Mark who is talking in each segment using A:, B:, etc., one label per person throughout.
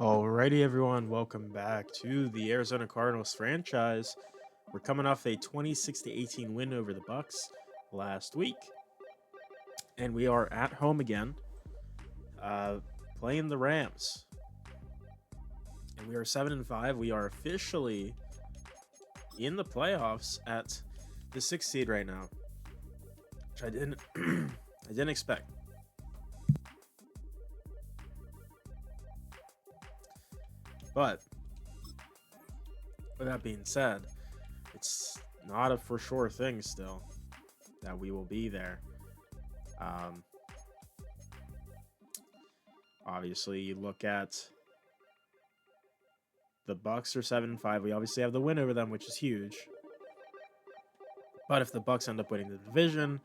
A: Alrighty, everyone, welcome back to the Arizona Cardinals franchise. We're coming off a 26-18 win over the Bucks last week, and we are at home again, uh, playing the Rams. And we are 7-5. We are officially in the playoffs at the 6th seed right now, which I didn't, I didn't expect. But with that being said, it's not a for sure thing still that we will be there. Um, Obviously, you look at the Bucks are 7-5. We obviously have the win over them, which is huge. But if the Bucks end up winning the division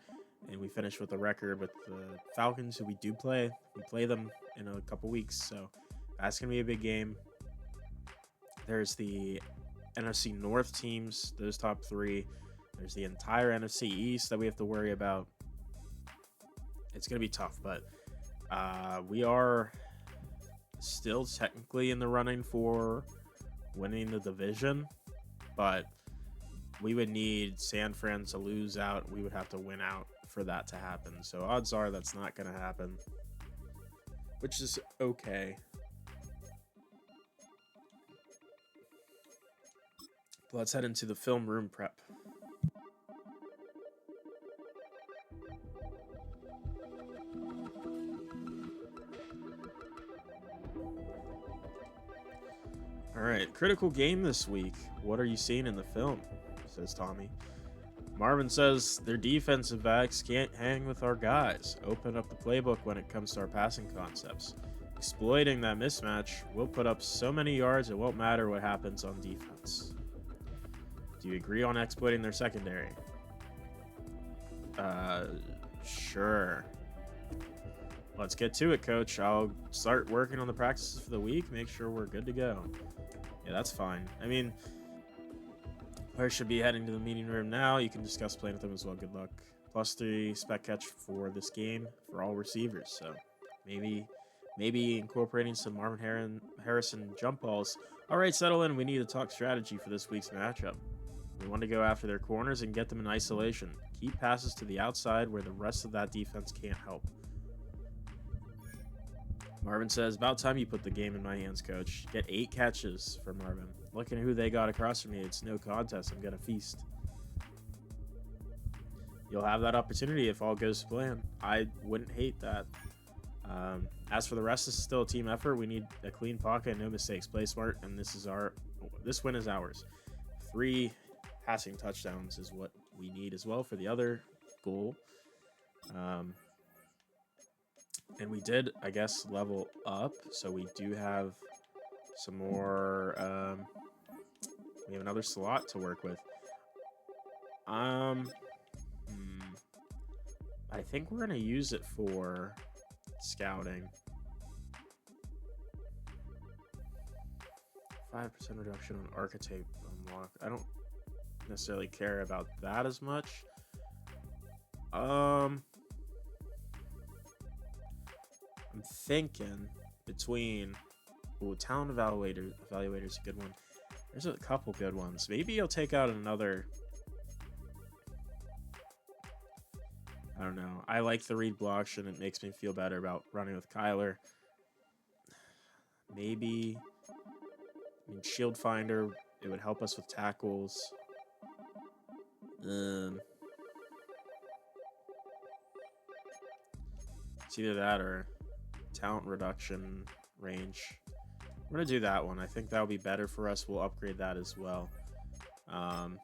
A: and we finish with a record with the Falcons, who we play them in a couple weeks, so that's gonna be a big game. There's the NFC North teams, those top three. There's the entire NFC East that we have to worry about. It's gonna be tough, but we are still technically in the running for winning the division, but we would need San Fran to lose out. We would have to win out for that to happen. So odds are that's not going to happen, which is okay. Let's head into the film room prep. All right, critical game this week. What are you seeing in the film? Says Tommy. Marvin says their defensive backs can't hang with our guys. Open up the playbook when it comes to our passing concepts. Exploiting that mismatch, we'll put up so many yards it won't matter what happens on defense. Do you agree on exploiting their secondary? Sure. Let's get to it, coach. I'll start working on the practices for the week, make sure we're good to go. Yeah, that's fine. I mean, players should be heading to the meeting room now. You can discuss playing with them as well. Good luck. +3 spec catch for this game for all receivers. So maybe incorporating some Marvin Harrison jump balls. All right, settle in. We need to talk strategy for this week's matchup. We want to go after their corners and get them in isolation. Keep passes to the outside where the rest of that defense can't help. Marvin says, about time you put the game in my hands, coach. Get 8 catches for Marvin. Looking at who they got across from me, it's no contest. I'm going to feast. You'll have that opportunity if all goes to plan. I wouldn't hate that. As for the rest, this is still a team effort. We need a clean pocket and no mistakes. Play smart, and this win is ours. 3 passing touchdowns is what we need as well for the other goal. And we did, I guess, level up. So we do have some more. We have another slot to work with. I think we're gonna use it for scouting. 5% reduction on archetype unlock. I don't necessarily care about that as much. I'm thinking between talent evaluator's a good one. There's a couple good ones. Maybe you'll take out another. I don't know. I like the read blocks and it makes me feel better about running with Kyler. Maybe shield finder, it would help us with tackles. It's either that or talent reduction range. We're going to do that one. I think that'll be better for us. We'll upgrade that as well. And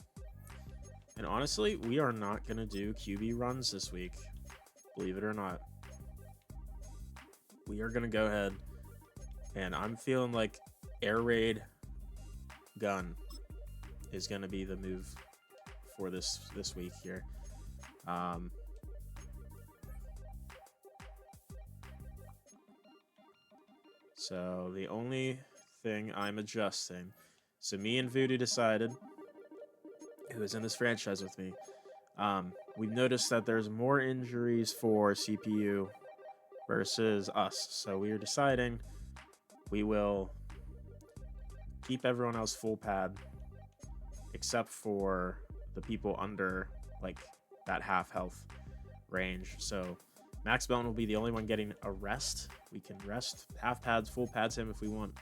A: honestly, we are not going to do QB runs this week. Believe it or not. We are going to go ahead. And I'm feeling like air raid gun is going to be the move for this week here. So the only thing I'm adjusting. So me and Voodoo decided, who is in this franchise with me, we've noticed that there's more injuries for CPU versus us. So we are deciding we will keep everyone else full pad, except for the people under like that half health range. So Max Belton will be the only one getting a rest. We can rest half pads, full pads him if we want,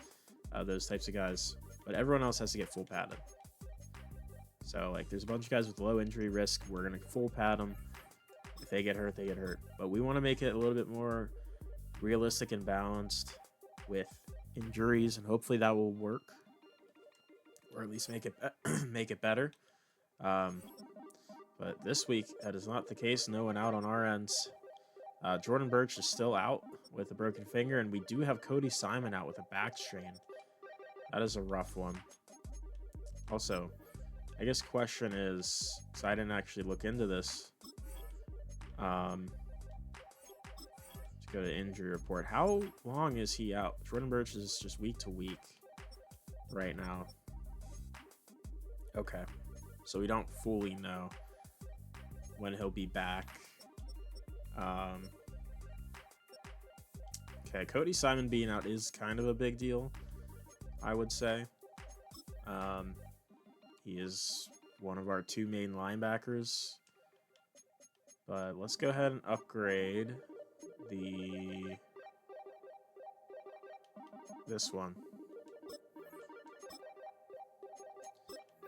A: those types of guys. But everyone else has to get full padded. So like there's a bunch of guys with low injury risk. We're going to full pad them. If they get hurt, they get hurt. But we want to make it a little bit more realistic and balanced with injuries, and hopefully that will work, or at least make it make it better. But this week that is not the case. No one out on our ends. Jordan Birch is still out with a broken finger, and we do have Cody Simon out with a back strain. That is a rough one. Also, I guess question is, because I didn't actually look into this, let's go to injury report. How long is he out? Jordan Birch is just week to week right now. Okay, so we don't fully know when he'll be back. Okay, Cody Simon being out is kind of a big deal, I would say. He is one of our two main linebackers. But let's go ahead and upgrade this one.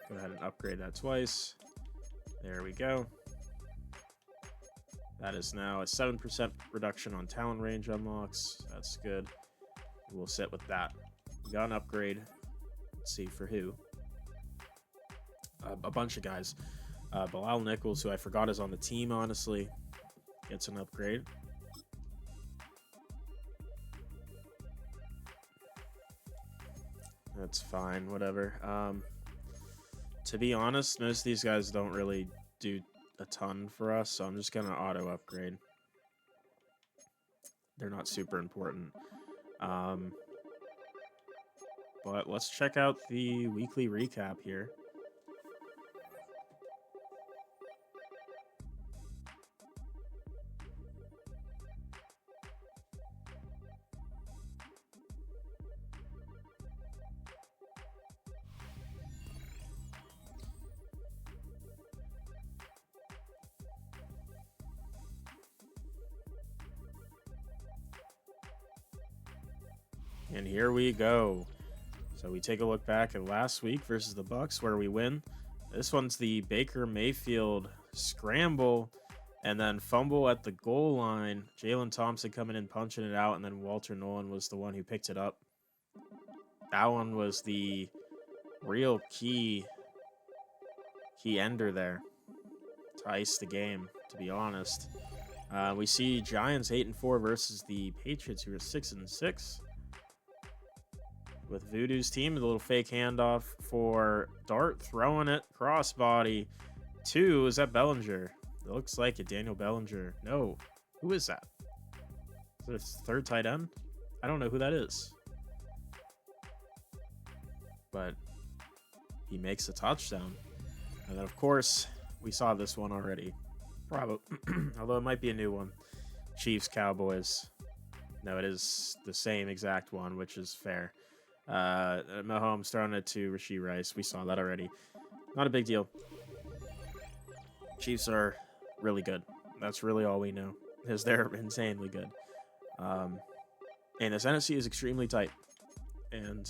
A: Go ahead and upgrade that twice. There we go. That is now a 7% reduction on talent range unlocks. That's good. We'll sit with that. We got an upgrade. Let's see for who. A bunch of guys. Bilal Nichols, who I forgot is on the team, honestly, gets an upgrade. That's fine, whatever. To be honest, most of these guys don't really do a ton for us, so I'm just gonna auto upgrade. They're not super important. But let's check out the weekly recap here. And here we go. So we take a look back at last week versus the Bucks, where we win. This one's the Baker Mayfield scramble and then fumble at the goal line. Jalen Thompson coming in, punching it out, and then Walter Nolan was the one who picked it up. That one was the real key ender there to ice the game, to be honest. We see Giants 8-4 versus the Patriots, who are 6-6. With Voodoo's team, a little fake handoff for Dart, throwing it crossbody to, is that Bellinger? It looks like it, Daniel Bellinger. No, who is that? Is it a third tight end? I don't know who that is. But he makes a touchdown. And then, of course, we saw this one already. Probably, although it might be a new one. Chiefs, Cowboys. No, it is the same exact one, which is fair. Mahomes throwing it to Rashee Rice. We saw that already. Not a big deal. Chiefs are really good. That's really all we know, is they're insanely good. And this NFC is extremely tight. And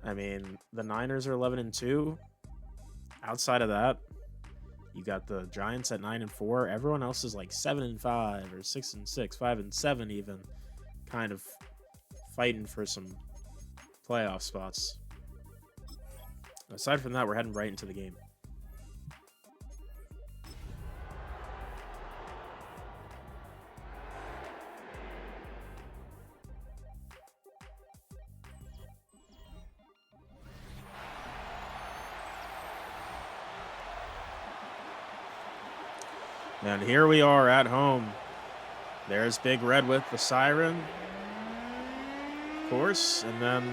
A: I mean, the Niners are 11-2. Outside of that, you got the Giants at 9-4. Everyone else is like 7-5 or 6-6, 5-7 even, kind of fighting for some playoff spots. Aside from that, we're heading right into the game. And here we are at home. There's Big Red with the siren, of course, and then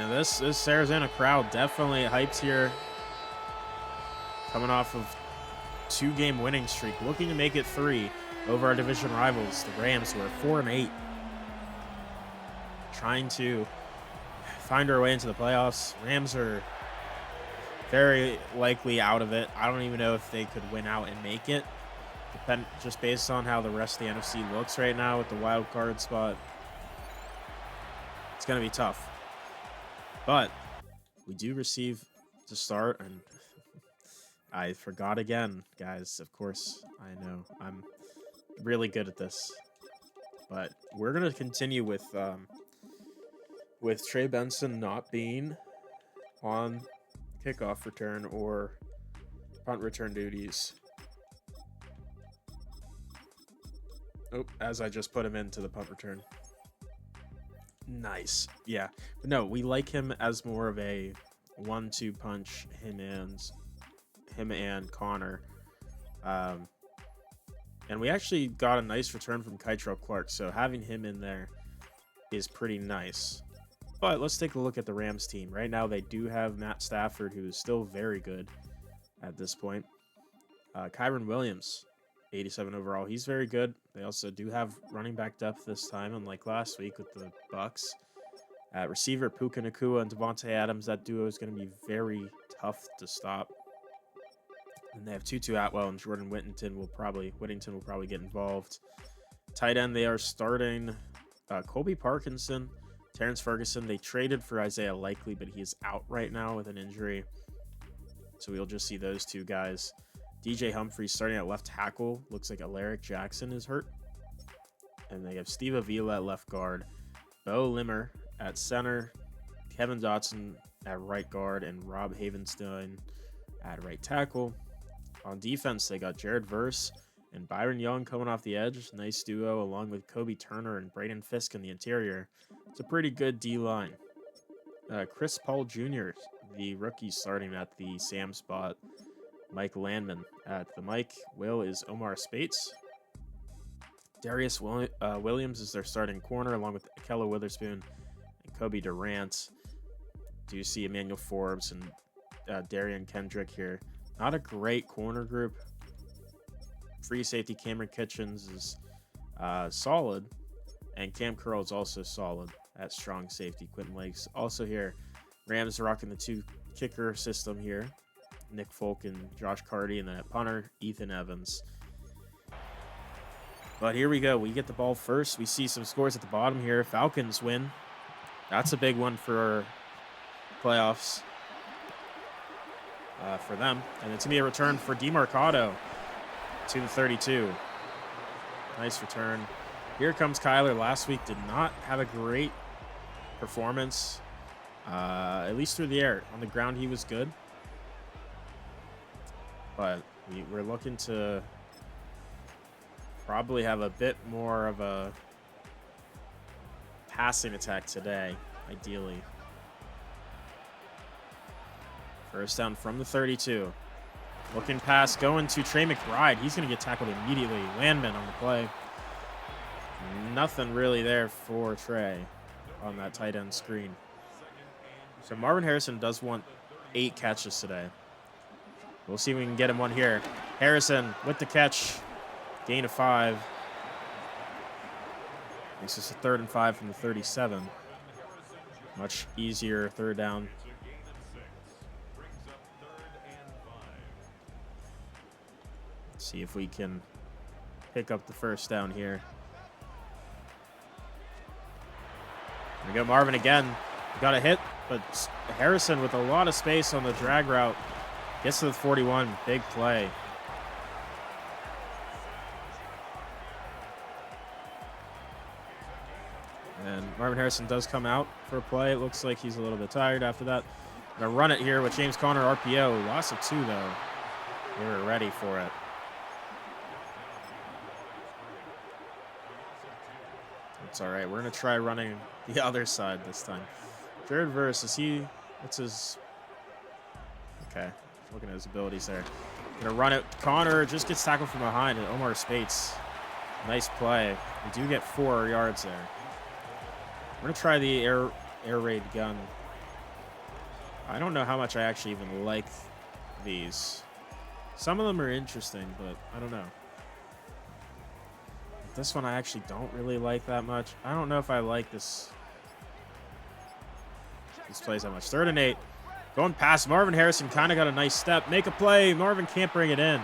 A: this Arizona crowd definitely hyped here, coming off of 2-game winning streak, looking to make it 3 over our division rivals, the Rams, who are 4-8, trying to find our way into the playoffs. Rams are very likely out of it. I don't even know if they could win out and make it. Just based on how the rest of the NFC looks right now with the wild card spot. It's going to be tough. But we do receive to start, and I forgot again, guys. Of course, I know. I'm really good at this. But we're going to continue with Trey Benson not being on kickoff return or punt return duties. Oh, as I just put him into the punt return. Nice. Yeah. But no, we like him as more of a 1-2 punch, him and Connor. And we actually got a nice return from Kytrell Clark, so having him in there is pretty nice. But let's take a look at the Rams team. Right now, they do have Matt Stafford, who is still very good at this point. Kyron Williams, 87 overall. He's very good. They also do have running back depth this time, unlike last week with the Bucks. At receiver, Puka Nacua and Devontae Adams. That duo is going to be very tough to stop. And they have Tutu Atwell and Jordan Whittington will probably get involved. Tight end, they are starting Colby Parkinson, Terrence Ferguson. They traded for Isaiah Likely, but he is out right now with an injury. So we'll just see those two guys. DJ Humphries starting at left tackle. Looks like Alaric Jackson is hurt. And they have Steve Avila at left guard. Bo Limmer at center. Kevin Dotson at right guard. And Rob Havenstein at right tackle. On defense, they got Jared Verse and Byron Young coming off the edge. Nice duo, along with Kobe Turner and Braden Fisk in the interior. It's a pretty good D-line. Chris Paul Jr., the rookie, starting at the Sam spot. Mike Landman at the Mike. Will is Omar Spates. Darius Williams is their starting corner, along with Akella Witherspoon and Kobe Durant. Do you see Emmanuel Forbes and Darian Kendrick here? Not a great corner group. Free safety Cameron Kitchens is solid, and Cam Curl is also solid at strong safety. Quentin Lakes also here. Rams rocking the two kicker system here. Nick Folk and Josh Carty, and then at punter, Ethan Evans. But here we go. We get the ball first. We see some scores at the bottom here. Falcons win. That's a big one for playoffs. For them. And it's going to be a return for DeMarcado to the 32. Nice return. Here comes Kyler. Last week did not have a great performance, at least through the air. On the ground, he was good. But we're looking to probably have a bit more of a passing attack today, ideally. First down from the 32. Looking pass, going to Trey McBride. He's going to get tackled immediately. Landman on the play. Nothing really there for Trey on that tight end screen. So Marvin Harrison does want 8 catches today. We'll see if we can get him one here. Harrison with the catch. Gain of 5. This is a 3rd and 5 from the 37. Much easier third down. See if we can pick up the first down here. We go Marvin again. Got a hit, but Harrison with a lot of space on the drag route gets to the 41. Big play. And Marvin Harrison does come out for a play. It looks like he's a little bit tired after that. Gonna run it here with James Conner, RPO. Loss of 2 though. They were ready for it. It's all right. We're going to try running the other side this time. Jared Verse, is he... What's his... Okay. Looking at his abilities there. Going to run it. Connor just gets tackled from behind, and Omar Spates. Nice play. We do get 4 yards there. We're going to try the air raid gun. I don't know how much I actually even like these. Some of them are interesting, but I don't know. This one I actually don't really like that much. I don't know if I like this. these plays that much. 3rd and 8. Going past Marvin Harrison, kind of got a nice step. Make a play. Marvin can't bring it in.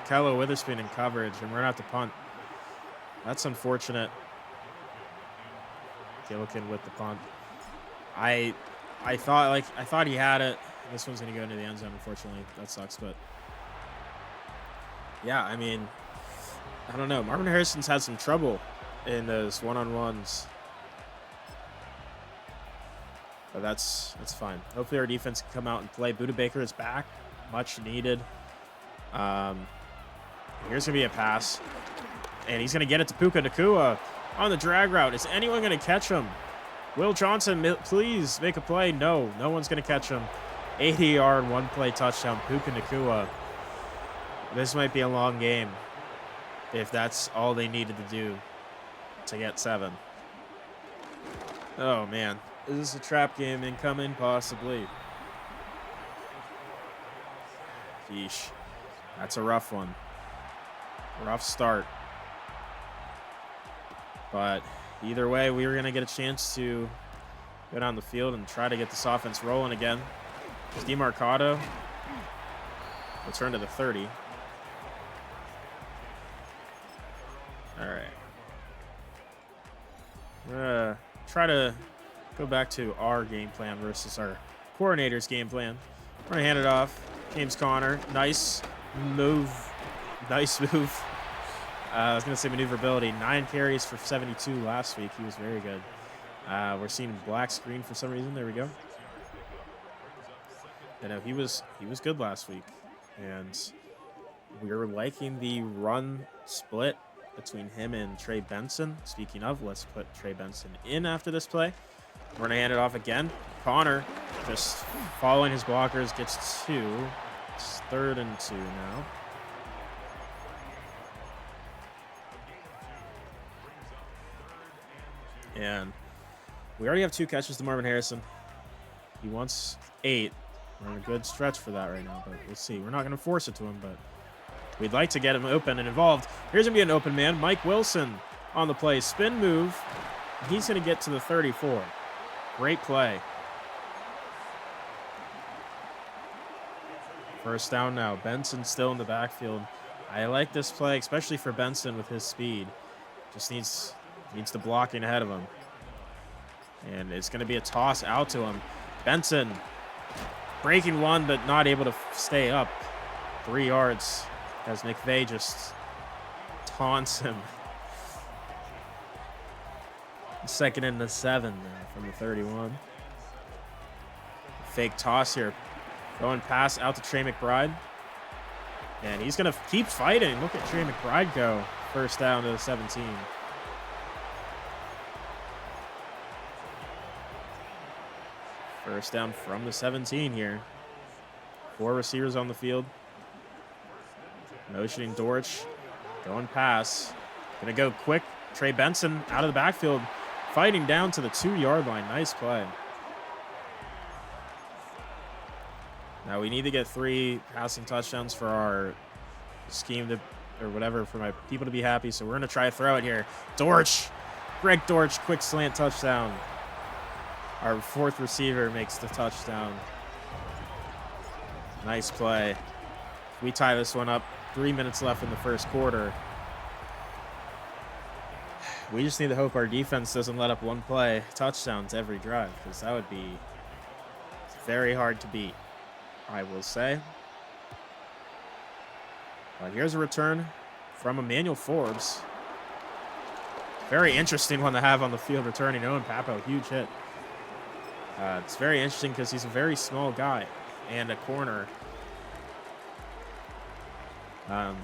A: Kello Witherspoon in coverage, and we're going to have to punt. That's unfortunate. Gillikin with the punt. I thought he had it. This one's going to go into the end zone, unfortunately. That sucks, but yeah, I mean, I don't know. Marvin Harrison's had some trouble in those one-on-ones. But that's fine. Hopefully our defense can come out and play. Buda Baker is back. Much needed. Here's going to be a pass. And he's going to get it to Puka Nacua on the drag route. Is anyone going to catch him? Will Johnson, please make a play. No one's going to catch him. 80-yard, one-play touchdown. Puka Nacua. This might be a long game if that's all they needed to do to get 7. Oh, man. Is this a trap game incoming? Possibly. Yeesh. That's a rough one. Rough start. But either way, we were going to get a chance to go down the field and try to get this offense rolling again. DeMarcado. Return to the 30. All right. Try to go back to our game plan versus our coordinator's game plan. We're going to hand it off. James Conner. Nice move. Nice move. I was going to say maneuverability. 9 carries for 72 last week. He was very good. We're seeing black screen for some reason. There we go. You know, he was good last week. And we were liking the run split between him and Trey Benson. Speaking of, let's put Trey Benson in after this play. We're going to hand it off again. Connor just following his blockers, gets 2. It's 3rd and 2 now. And we already have 2 catches to Marvin Harrison. He wants 8. We're in a good stretch for that right now, but we'll see. We're not going to force it to him, but we'd like to get him open and involved. Here's going to be an open man. Mike Wilson on the play. Spin move. He's going to get to the 34. Great play. First down now. Benson still in the backfield. I like this play, especially for Benson with his speed. Just needs the blocking ahead of him. And it's going to be a toss out to him. Benson breaking one, but not able to stay up. 3 yards as McVay just taunts him. 2nd and 7 from the 31. Fake toss here. Going pass out to Trey McBride. And he's going to keep fighting. Look at Trey McBride go. First down to the 17. First down from the 17 here. 4 receivers on the field. Motioning Dortch. Going pass. Gonna go quick. Trey Benson out of the backfield. Fighting down to the 2-yard line. Nice play. Now we need to get 3 passing touchdowns for our scheme to, or whatever, for my people to be happy. So we're gonna try to throw it here. Dortch. Greg Dortch, quick slant touchdown. Our 4th receiver makes the touchdown. Nice play. We tie this one up. 3 minutes left in the first quarter. We just need to hope our defense doesn't let up one play touchdowns every drive, because that would be very hard to beat, I will say. Here's a return from Emmanuel Forbes. Very interesting one to have on the field returning. Owen Papo, huge hit. It's very interesting because he's a very small guy and a corner.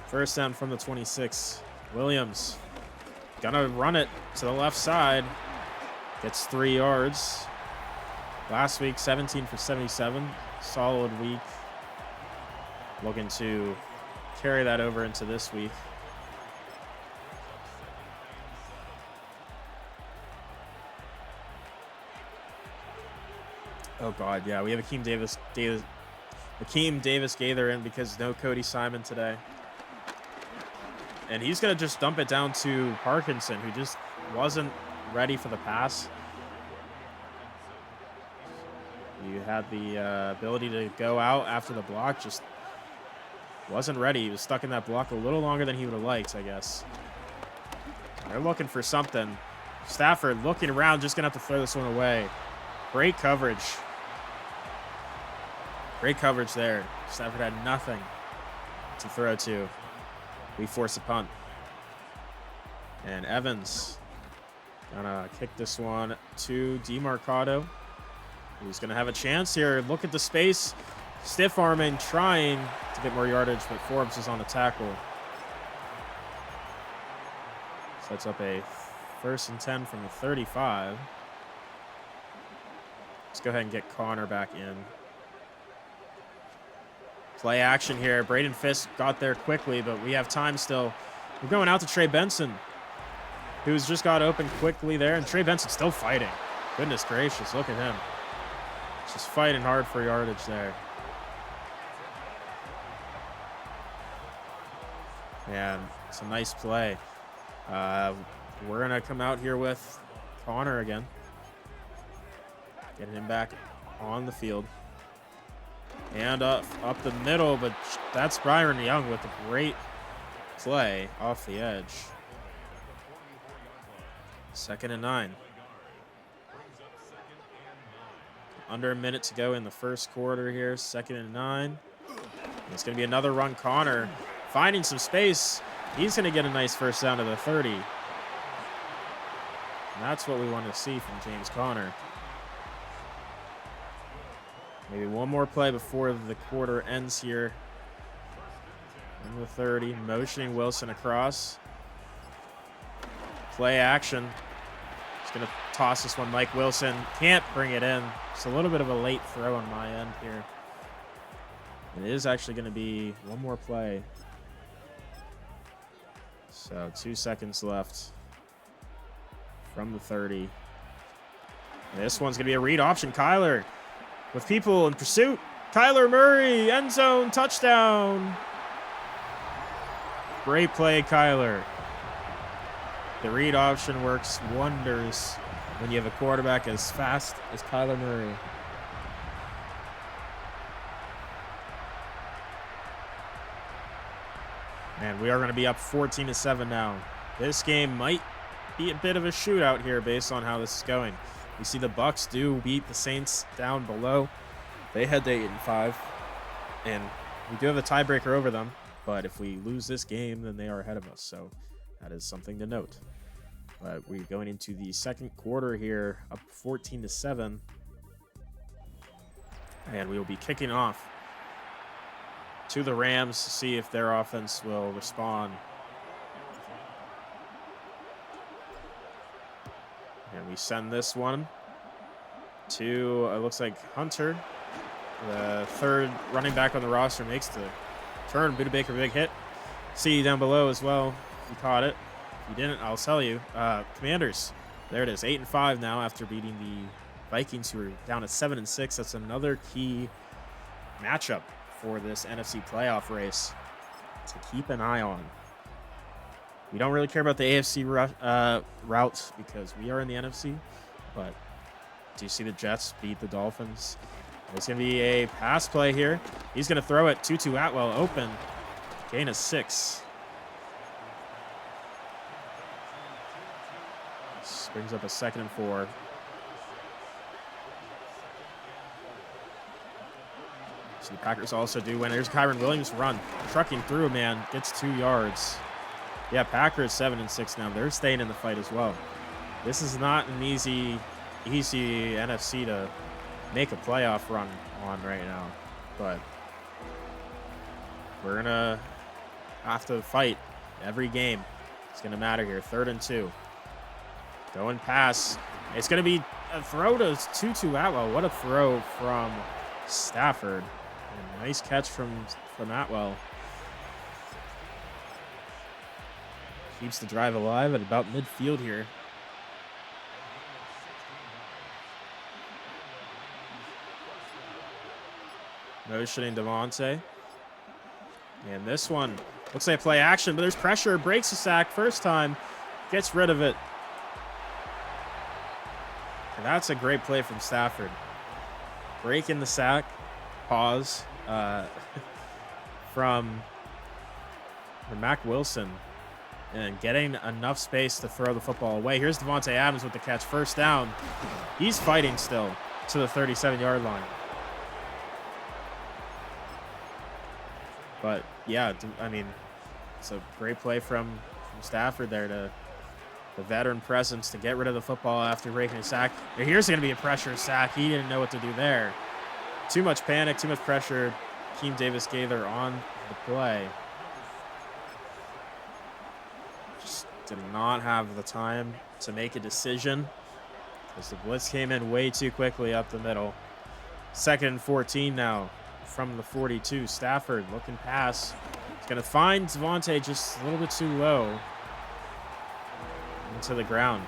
A: First down from the 26. Williams gonna run it to the left side. Gets 3 yards. Last week, 17 for 77. Solid week. Looking to carry that over into this week. Oh God, yeah, we have Akeem Davis Gaither in because no Cody Simon today. And he's gonna just dump it down to Parkinson, who just wasn't ready for the pass. He had the ability to go out after the block, just wasn't ready. He was stuck in that block a little longer than he would have liked, I guess. They're looking for something. Stafford looking around, just going to have to throw this one away. Great coverage. Great coverage there. Stafford had nothing to throw to. We force a punt. And Evans gonna kick this one to DeMarcado. He's gonna have a chance here. Look at the space. Stiff arming, trying to get more yardage, but Forbes is on the tackle. Sets up a 1st and 10 from the 35. Let's go ahead and get Connor back in. Play action here. Braden Fisk got there quickly, but we have time still. We're going out to Trey Benson, who's just got open quickly there, and Trey Benson still fighting. Goodness gracious, look at him. Just fighting hard for yardage there. And it's a nice play. We're going to come out here with Connor again. Getting him back on the field. And up the middle, but that's Byron Young with a great play off the edge. 2nd and 9. Under a minute to go in the first quarter here. 2nd and 9. It's going to be another run. Connor finding some space. He's going to get a nice first down to the 30. And that's what we want to see from James Conner. Maybe one more play before the quarter ends here. In the 30, motioning Wilson across. Play action. He's going to toss this one. Mike Wilson can't bring it in. It's a little bit of a late throw on my end here. It is actually going to be one more play. So 2 seconds left from the 30. This one's going to be a read option. Kyler with people in pursuit. Kyler Murray, end zone, touchdown. Great play, Kyler. The read option works wonders when you have a quarterback as fast as Kyler Murray. And we are going to be up 14-7 now. This game might be a bit of a shootout here based on how this is going. We see the Bucs do beat the Saints down below. They head to 8-5, and we do have a tiebreaker over them. But if we lose this game, then they are ahead of us. So that is something to note. But we're going into the second quarter here, up 14-7, and we will be kicking off to the Rams to see if their offense will respond. And we send this one to, it looks like Hunter, the 3rd running back on the roster, makes the turn. Buda Baker, big hit. See you down below as well. You caught it. If you didn't, I'll tell you. Commanders, there it is, 8-5 now after beating the Vikings, who are down at 7-6. That's another key matchup for this NFC playoff race to keep an eye on. We don't really care about the AFC route because we are in the NFC, but do you see the Jets beat the Dolphins? It's going to be a pass play here. He's going to throw it. Tutu Atwell open. Gain of 6. This brings up a 2nd and 4. So the Packers also do win. There's Kyron Williams run. Trucking through, man. Gets 2 yards. Yeah, Packers 7-6 now. They're staying in the fight as well. This is not an easy NFC to make a playoff run on right now, but we're gonna have to fight every game. It's gonna matter here. 3rd and 2. Going pass. It's gonna be a throw to Tutu Atwell. What a throw from Stafford. And nice catch from Atwell. Keeps the drive alive at about midfield here. Motioning Devontae. And this one looks like play action, but there's pressure. Breaks the sack first time. Gets rid of it. And that's a great play from Stafford. breaking the sack. Pause. From Mac Wilson. And getting enough space to throw the football away. Here's Davante Adams with the catch. First down. He's fighting still to the 37-yard line. But, yeah, I mean, it's a great play from Stafford there to the veteran presence to get rid of the football after breaking a sack. And here's going to be a pressure sack. He didn't know what to do there. Too much panic, too much pressure. Keem Davis-Gaither on the play. Just did not have the time to make a decision because the blitz came in way too quickly up the middle. 2nd and 14 now from the 42. Stafford looking pass. He's going to find Davante just a little bit too low into the ground.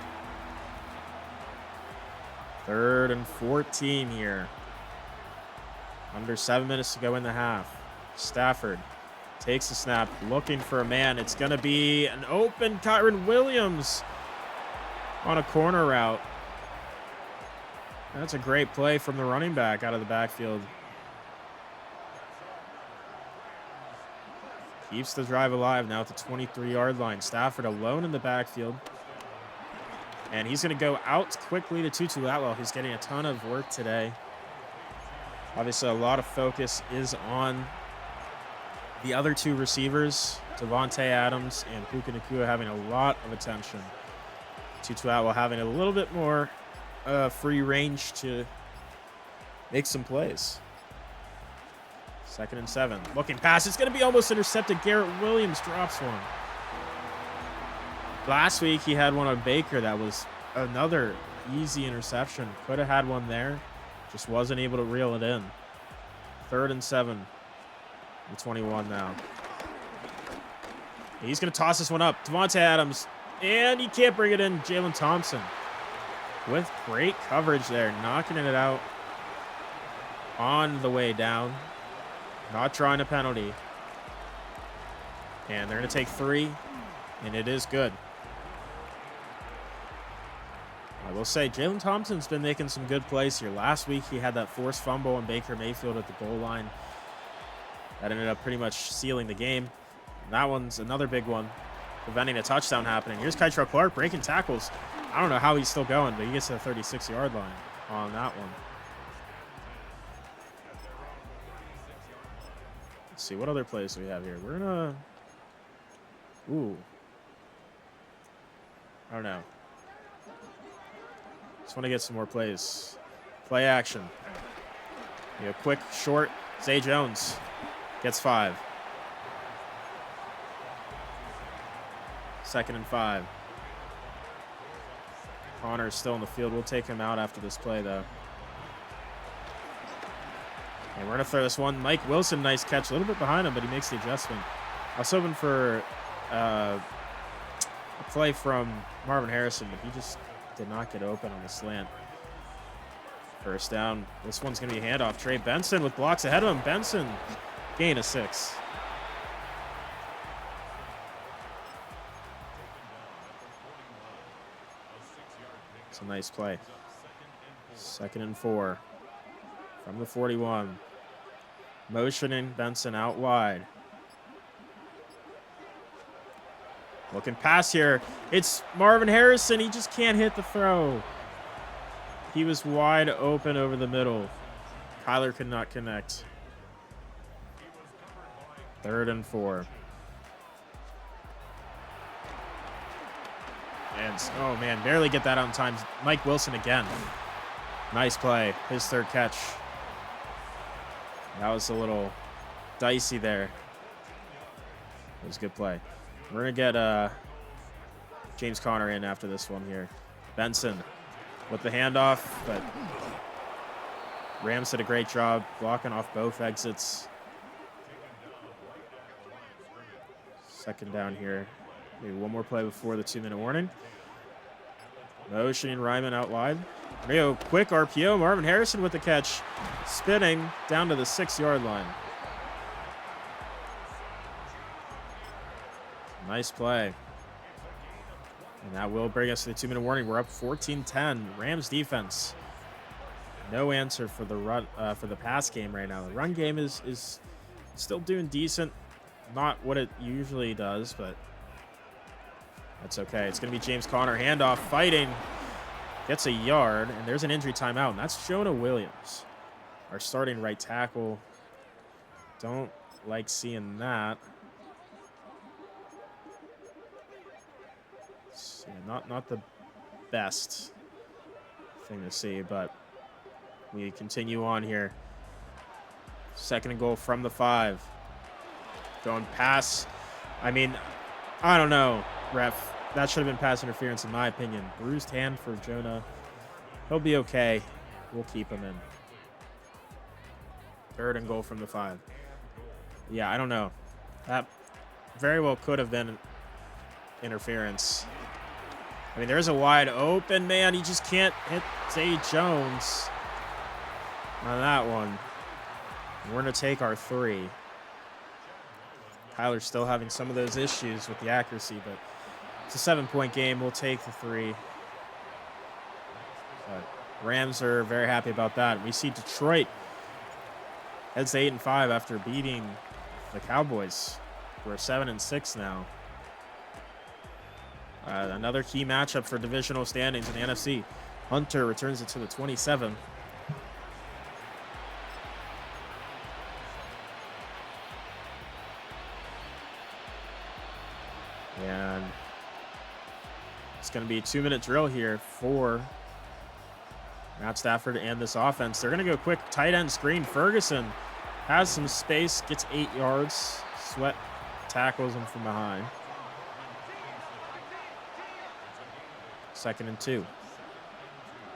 A: 3rd and 14 here. Under 7 minutes to go in the half. Stafford takes the snap, looking for a man. It's going to be an open Kyron Williams on a corner route. That's a great play from the running back out of the backfield. Keeps the drive alive now at the 23-yard line. Stafford alone in the backfield. And he's going to go out quickly to Tutu Atwell, who's getting a ton of work today. Obviously, a lot of focus is on the other two receivers, Davante Adams and Puka Nacua, having a lot of attention. Tutu Atwell having a little bit more free range to make some plays. 2nd and 7. Looking pass. It's going to be almost intercepted. Garrett Williams drops one. Last week, he had one on Baker that was another easy interception. Could have had one there. Just wasn't able to reel it in. 3rd and 7. The 21 now. He's going to toss this one up. Davante Adams. And he can't bring it in. Jalen Thompson with great coverage there. Knocking it out on the way down. Not drawing a penalty. And they're going to take 3. And it is good. I will say, Jalen Thompson's been making some good plays here. Last week, he had that forced fumble on Baker Mayfield at the goal line. That ended up pretty much sealing the game. And that one's another big one, preventing a touchdown happening. Here's Kytrell Clark breaking tackles. I don't know how he's still going, but he gets to the 36-yard line on that one. Let's see, what other plays do we have here? We're going to... Ooh. I don't know. Just want to get some more plays. Play action. A quick, short. Zay Jones gets 5. 2nd and 5. Connor's still in the field. We'll take him out after this play, though. And we're going to throw this one. Mike Wilson, nice catch. A little bit behind him, but he makes the adjustment. I was hoping for a play from Marvin Harrison, but he just did not get open on the slant. First down. This one's going to be a handoff. Trey Benson with blocks ahead of him. Benson, gain of 6. It's a nice play. 2nd and 4 from the 41. Motioning Benson out wide. Looking pass here. It's Marvin Harrison. He just can't hit the throw. He was wide open over the middle. Kyler could not connect. 3rd and 4. And, oh man, barely get that on time. Mike Wilson again. Nice play. His 3rd catch. That was a little dicey there. It was a good play. We're going to get James Conner in after this one here. Benson with the handoff, but Rams did a great job blocking off both exits. 2nd down here. Maybe one more play before the 2-minute warning. Motioning Ryman out wide. Rio, quick RPO. Marvin Harrison with the catch. Spinning down to the 6-yard line. Nice play. And that will bring us to the 2-minute warning. We're up 14-10. Rams defense no answer for the run for the pass game right now. The run game is still doing decent. Not what it usually does, but that's okay. It's going to be James Conner. Handoff, fighting. Gets a yard, and there's an injury timeout, and that's Jonah Williams, our starting right tackle. Don't like seeing that. Yeah, not the best thing to see, but we continue on here. 2nd and goal from the 5. Going pass. I mean, I don't know, ref. That should have been pass interference in my opinion. Bruised hand for Jonah. He'll be okay. We'll keep him in. 3rd and goal from the 5. Yeah, I don't know. That very well could have been interference. I mean, there's a wide open man. He just can't hit Zay Jones on that one. We're going to take our 3. Kyler's still having some of those issues with the accuracy, but it's a 7-point game. We'll take the 3. But Rams are very happy about that. We see Detroit heads to 8-5 after beating the Cowboys, who are 7-6 now. Another key matchup for divisional standings in the NFC. Hunter returns it to the 27. And it's going to be a 2-minute drill here for Matt Stafford and this offense. They're going to go quick tight end screen. Ferguson has some space, gets 8 yards. Sweat tackles him from behind. 2nd and 2.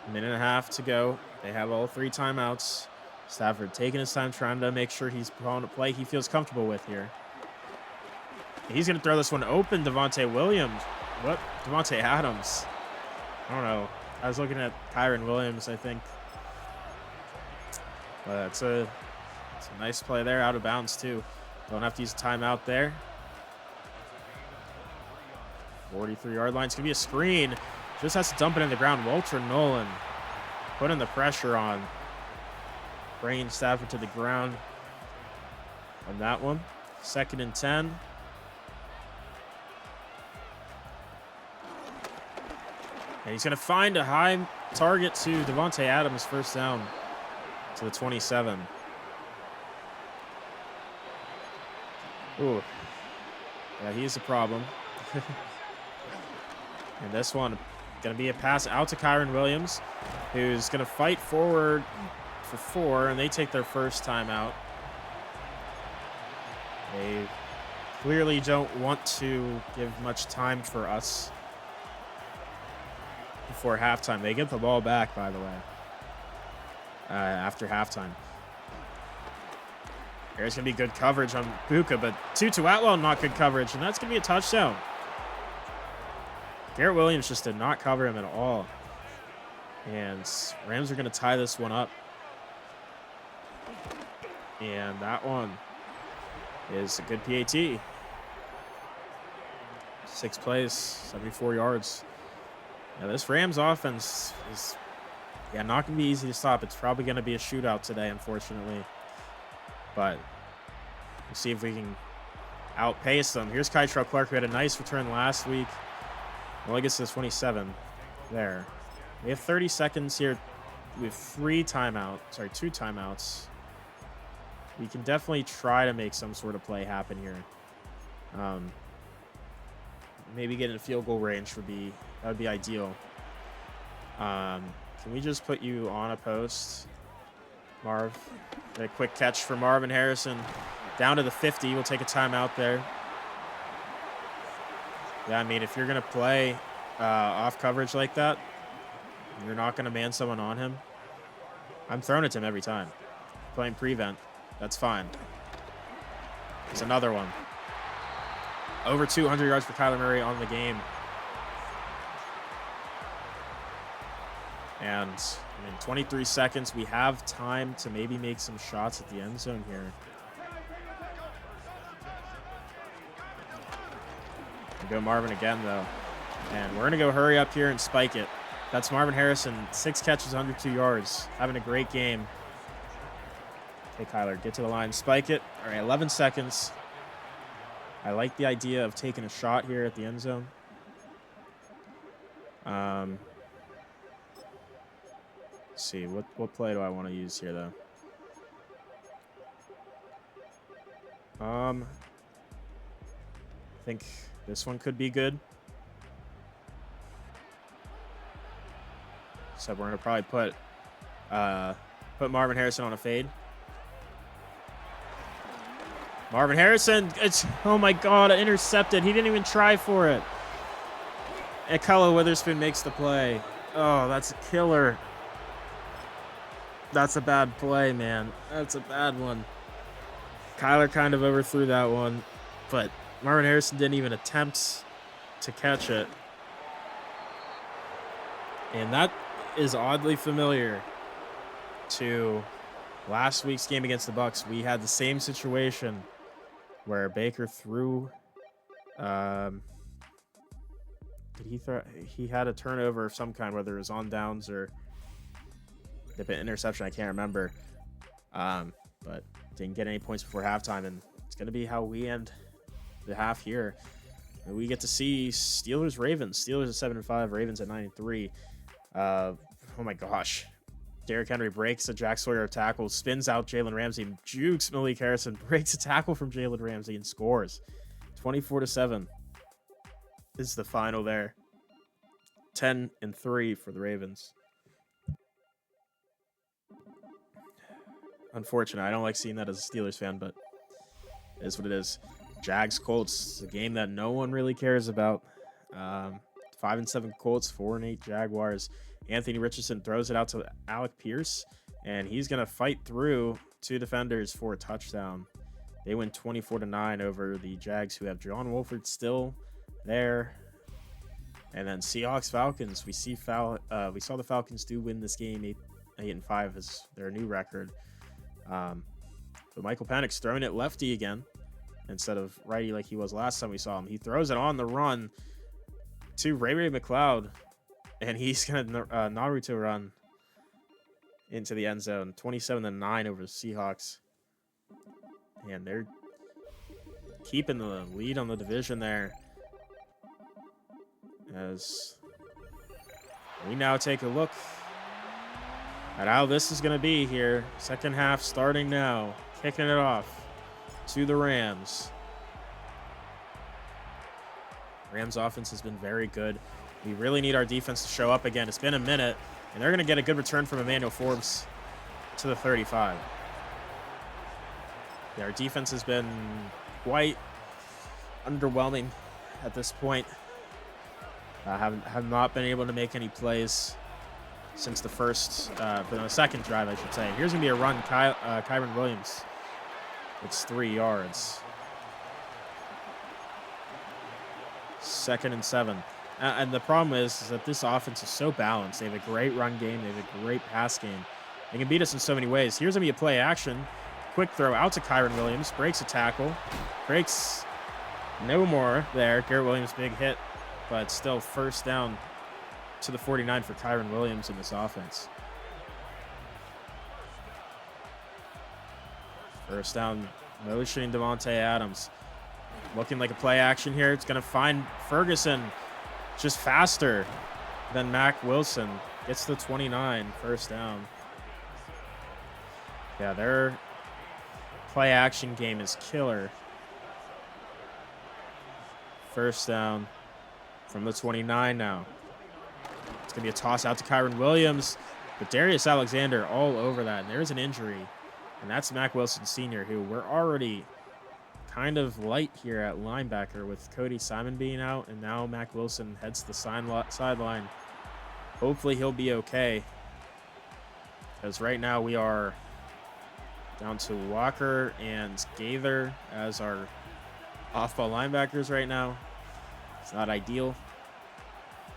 A: 1.5 minutes to go. They have all 3 timeouts. Stafford taking his time, trying to make sure he's calling a play he feels comfortable with here. He's going to throw this one open. Devontae Williams. What? Devontae Adams. I don't know. I was looking at Kyren Williams, I think. But it's a nice play there. Out of bounds, too. Don't have to use a timeout there. 43-yard line. It's going to be a screen. Just has to dump it in the ground. Walter Nolan putting the pressure on. Bringing Stafford to the ground on that one. 2nd and 10. And he's going to find a high target to Devontae Adams, 1st down to the 27. Ooh. Yeah, he's a problem. And this one going to be a pass out to Kyren Williams, who's going to fight forward for 4, and they take their first timeout. They clearly don't want to give much time for us before halftime. They get the ball back, by the way, after halftime. There's going to be good coverage on Buka, but Tutu Atwell, not good coverage, and that's going to be a touchdown. Garrett Williams just did not cover him at all. And Rams are going to tie this one up. And that one is a good PAT. 6 plays, 74 yards. Now, this Rams offense is, not going to be easy to stop. It's probably going to be a shootout today, unfortunately. But we'll see if we can outpace them. Here's Kytrell Clark, who had a nice return last week. Well, I guess it's 27 there. We have 30 seconds here. We have 2 timeouts. We can definitely try to make some sort of play happen here. Maybe get in a field goal range would be ideal. Can we just put you on a post, Marv? A quick catch for Marvin Harrison. Down to the 50. We'll take a timeout there. Yeah, I mean, if you're going to play off coverage like that, you're not going to man someone on him. I'm throwing it to him every time. Playing prevent. That's fine. It's another one. Over 200 yards for Kyler Murray on the game. And in 23 seconds, we have time to maybe make some shots at the end zone here. Go Marvin again, though. And we're going to go hurry up here and spike it. That's Marvin Harrison, 6 catches, 102 yards. Having a great game. Okay, Kyler, get to the line, spike it. All right, 11 seconds. I like the idea of taking a shot here at the end zone. Let's see, what play do I want to use here, though? I think this one could be good. So we're gonna probably put Marvin Harrison on a fade. Marvin Harrison, oh my God, intercepted. He didn't even try for it. And Kyler Witherspoon makes the play. Oh, that's a killer. That's a bad play, man. That's a bad one. Kyler kind of overthrew that one, but Marvin Harrison didn't even attempt to catch it. And that is oddly familiar to last week's game against the Bucs. We had the same situation where Baker threw. Did he throw? He had a turnover of some kind, whether it was on downs or an interception. I can't remember. But didn't get any points before halftime, and it's going to be how we end the half here. And we get to see Steelers-Ravens. Steelers at 7-5, Ravens at 9-3. Oh my gosh. Derrick Henry breaks a Jack Sawyer tackle, spins out Jalen Ramsey, jukes Malik Harrison, breaks a tackle from Jalen Ramsey, and scores. 24-7 is the final there. 10-3 for the Ravens. Unfortunate. I don't like seeing that as a Steelers fan, but it is what it is. Jags-Colts, a game that no one really cares about. 5-7 Colts, 4-8 Jaguars. Anthony Richardson throws it out to Alec Pierce, and he's going to fight through 2 defenders for a touchdown. They win 24-9 over the Jags, who have John Wolford still there. And then Seahawks-Falcons. We saw the Falcons do win this game 8-5 is their new record. But Michael Penix throwing it lefty again instead of righty like he was last time we saw him. He throws it on the run to Ray McLeod, and he's going to Naruto run into the end zone. 27-9 over the Seahawks. And they're keeping the lead on the division there. As we now take a look at how this is going to be here. Second half starting now. Kicking it off to the Rams. Rams offense has been very good. We really need our defense to show up again. It's been a minute, and they're going to get a good return from Emmanuel Forbes to the 35. Yeah, our defense has been quite underwhelming at this point. Have not been able to make any plays since the second drive, I should say. Here's going to be a run. Kyron Williams. It's 3 yards. 2nd and 7. And the problem is that this offense is so balanced. They have a great run game. They have a great pass game. They can beat us in so many ways. Here's going to be a play action. Quick throw out to Kyron Williams. Breaks a tackle. Breaks no more there. Garrett Williams, big hit. But still first down to the 49 for Kyron Williams in this offense. First down, motioning Devontae Adams. Looking like a play action here. It's going to find Ferguson just faster than Mac Wilson. Gets the 29, first down. Yeah, their play action game is killer. First down from the 29 now. It's going to be a toss out to Kyron Williams, but Darius Alexander all over that. And there's an injury, and that's Mac Wilson Sr., who we're already kind of light here at linebacker with Cody Simon being out, and now Mac Wilson heads to the sideline. Hopefully he'll be okay, because right now we are down to Walker and Gaither as our off-ball linebackers right now. It's not ideal.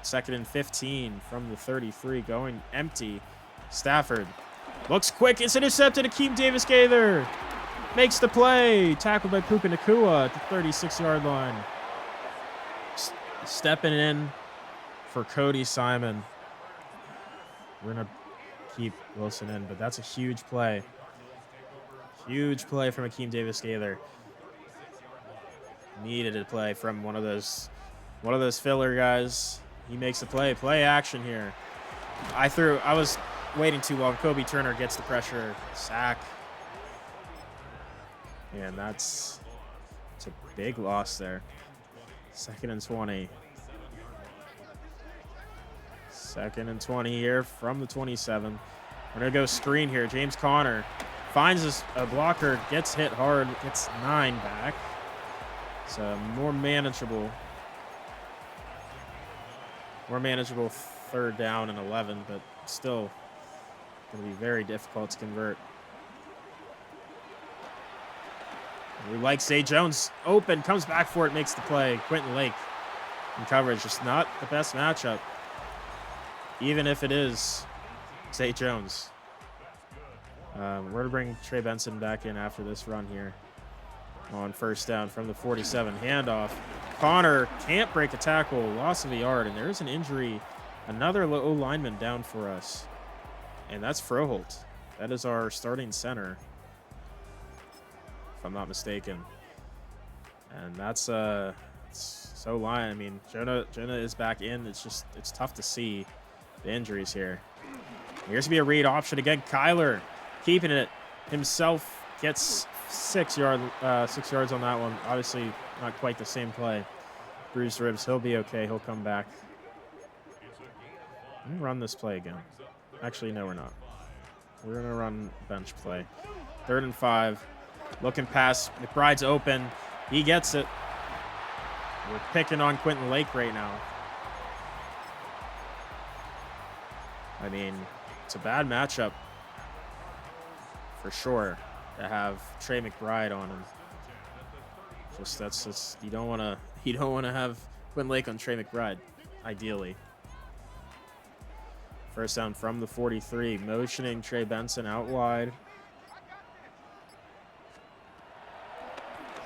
A: 2nd and 15 from the 33, going empty. Stafford looks quick. It's intercepted. Akeem Davis-Gaither makes the play. Tackled by Puka Nacua at the 36-yard line. Stepping in for Cody Simon. We're going to keep Wilson in, but that's a huge play. Huge play from Akeem Davis-Gaither. Needed a play from one of those filler guys. He makes the play. Play action here. I was waiting too long. Kobe Turner gets the pressure. Sack. And it's a big loss there. 2nd and 20. 2nd and 20 here from the 27. We're going to go screen here. James Conner finds a blocker, gets hit hard, gets 9 back. So more manageable 3rd down and 11, but still going to be very difficult to convert. We like Zay Jones open, comes back for it, makes the play. Quentin Lake in coverage, just not the best matchup, even if it is Zay Jones. We're going to bring Trey Benson back in after this run here on 1st down from the 47. Handoff. Connor can't break a tackle, loss of a yard, and there's an injury. Another low lineman down for us, and that's Froholt. That is our starting center, if I'm not mistaken. And that's so line. I mean, Jonah is back in. It's tough to see the injuries here. Here's to be a read option again. Kyler keeping it himself, gets 6 yards on that one. Obviously not quite the same play. Bruised ribs. He'll be okay. He'll come back. Let me run this play again. Actually, no, we're not. We're going to run bench play. 3rd and 5. Looking pass. McBride's open. He gets it. We're picking on Quentin Lake right now. I mean, it's a bad matchup for sure to have Trey McBride on him. You don't want to have Quentin Lake on Trey McBride, ideally. 1st down from the 43, motioning Trey Benson out wide.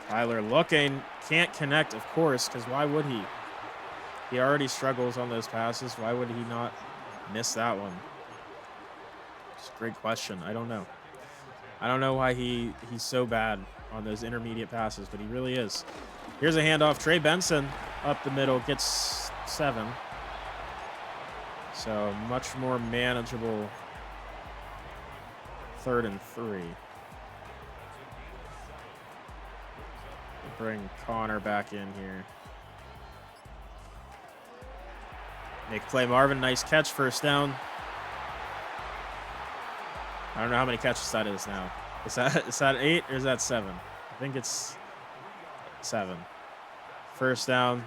A: Tyler looking, can't connect, of course, because why would he? He already struggles on those passes. Why would he not miss that one? It's a great question. I don't know. I don't know why he's so bad on those intermediate passes, but he really is. Here's a handoff. Trey Benson up the middle, gets 7. So much more manageable 3rd and 3. Bring Connor back in here. Make play Marvin. Nice catch. 1st down. I don't know how many catches that is now. Is that 8 or is that 7? I think it's 7. 1st down.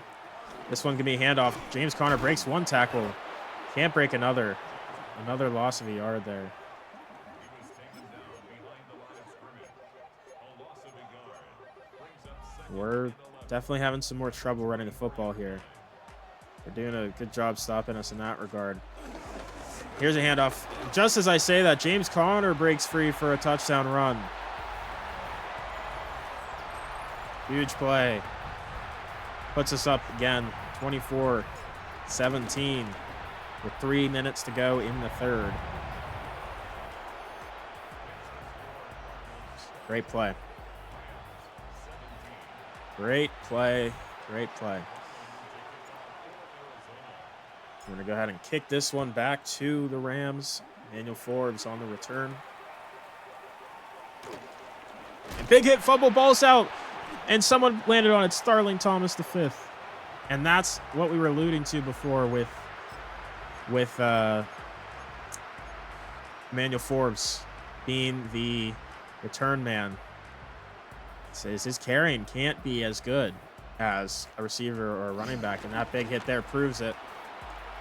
A: This one can be a handoff. James Conner breaks 1 tackle. Can't break another. Another loss of a yard there. We're definitely having some more trouble running the football here. They're doing a good job stopping us in that regard. Here's a handoff. Just as I say that, James Conner breaks free for a touchdown run. Huge play. Puts us up again, 24-17, with 3 minutes to go in the 3rd. Great play. Great play. Great play. We're going to go ahead and kick this one back to the Rams. Emmanuel Forbes on the return. And big hit, fumble, ball's out. And someone landed on it. Starling Thomas V. And that's what we were alluding to before with Emmanuel Forbes being the return man. Says his carrying can't be as good as a receiver or a running back, and that big hit there proves it.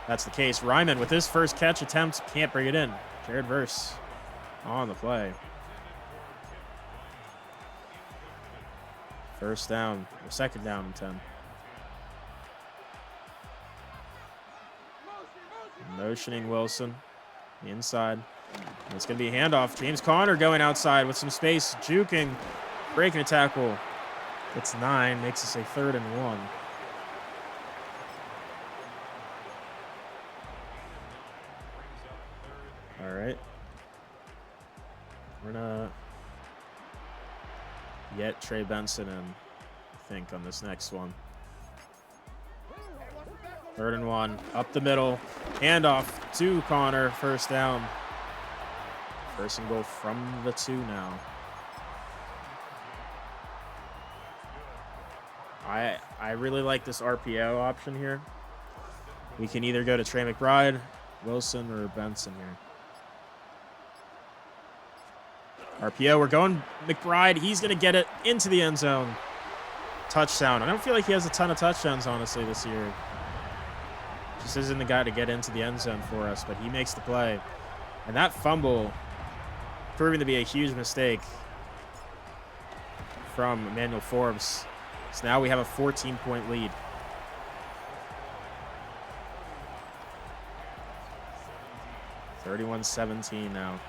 A: That's the case. Ryman with his first catch attempt can't bring it in. Jared Verse on the play. 1st down, or 2nd down and 10. Motioning Wilson inside. And it's going to be a handoff. James Conner going outside with some space, juking, breaking a tackle. It's 9, makes us a 3rd and 1. All right. We're gonna get Trey Benson in, I think, on this next one. 3rd and 1, up the middle, handoff to Connor, first down. 1st and goal from the 2 now. I really like this RPO option here. We can either go to Trey McBride, Wilson, or Benson here. RPO, we're going McBride. He's going to get it into the end zone. Touchdown. I don't feel like he has a ton of touchdowns, honestly, this year. Just isn't the guy to get into the end zone for us, but he makes the play. And that fumble proving to be a huge mistake from Emmanuel Forbes. So now we have a 14-point lead. (31-17) now.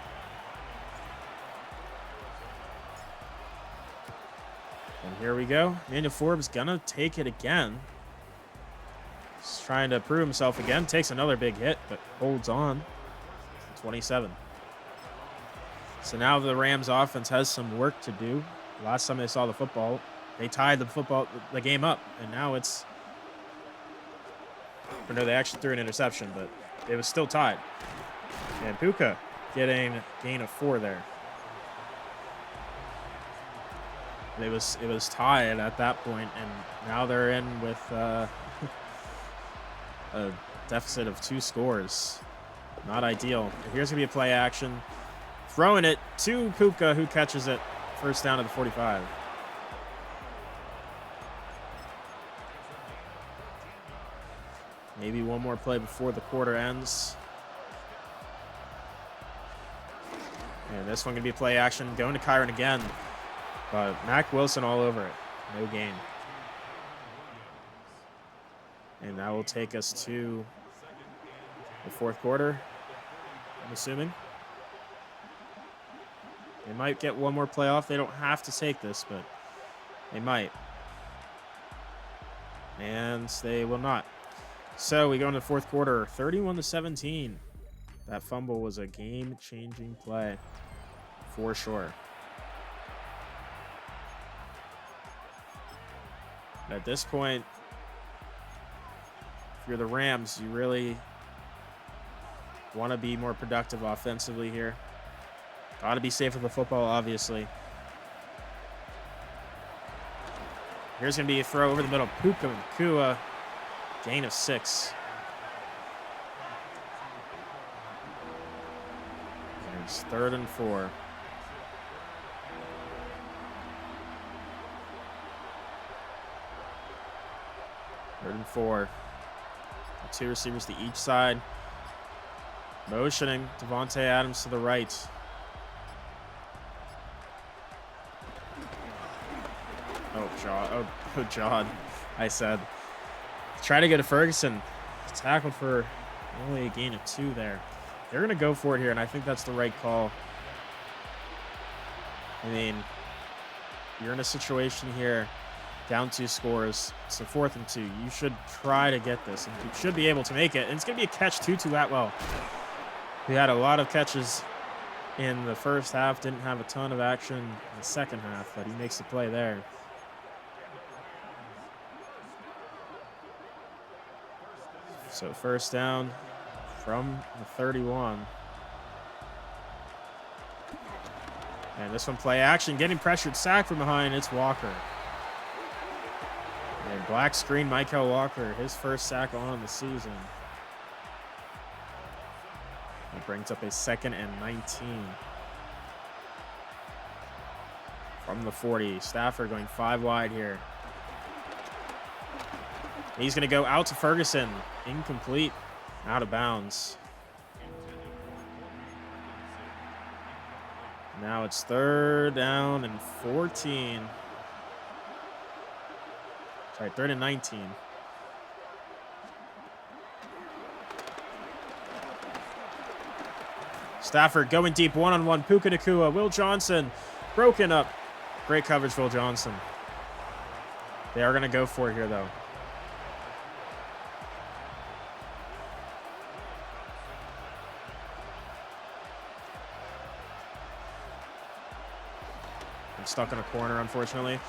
A: And here we go. Emmanuel Forbes gonna take it again. He's trying to prove himself again. Takes another big hit, but holds on. 27. So now the Rams offense has some work to do. Last time they saw the football, they tied the game up, and now it's... Or no, they actually threw an interception, but it was still tied. And Puka getting a gain of 4 there. And it was tied at that point, and now they're in with a deficit of 2 scores. Not ideal. And here's going to be a play action. Throwing it to Puka, who catches it. First down at the 45. Maybe one more play before the quarter ends. And this one going to be play action. Going to Kyron again. But Mac Wilson all over it. No gain. And that will take us to the 4th quarter, I'm assuming. They might get one more play off. They don't have to take this, but they might. And they will not. So we go into the 4th quarter, 31-17. That fumble was a game-changing play, for sure. At this point, if you're the Rams, you really want to be more productive offensively here. Got to be safe with the football, obviously. Here's going to be a throw over the middle. Puka Nacua, gain of 6. There's 3rd and 4. Third and 4. 2 receivers to each side. Motioning Devontae Adams to the right. Oh, John. I said. Try to go to Ferguson. Tackled for only a gain of 2 there. They're going to go for it here, and I think that's the right call. I mean, you're in a situation here, down 2 scores. It's the 4th and 2. You should try to get this, and you should be able to make it. And it's going to be a catch, Tutu Atwell. We had a lot of catches in the first half, didn't have a ton of action in the second half, but he makes the play there. So first down from the 31. And this one play action, getting pressured, sack from behind, it's Walker. And black screen, Michael Walker, his first sack on the season. That brings up a 2nd and 19. From the 40, Stafford going 5 wide here. He's going to go out to Ferguson. Incomplete. Out of bounds. Now it's 3rd down and 14. Sorry, 3rd and 19. Stafford going deep, one-on-one. Puka Nacua, Will Johnson, broken up. Great coverage, Will Johnson. They are going to go for it here, though. stuck in a corner, unfortunately.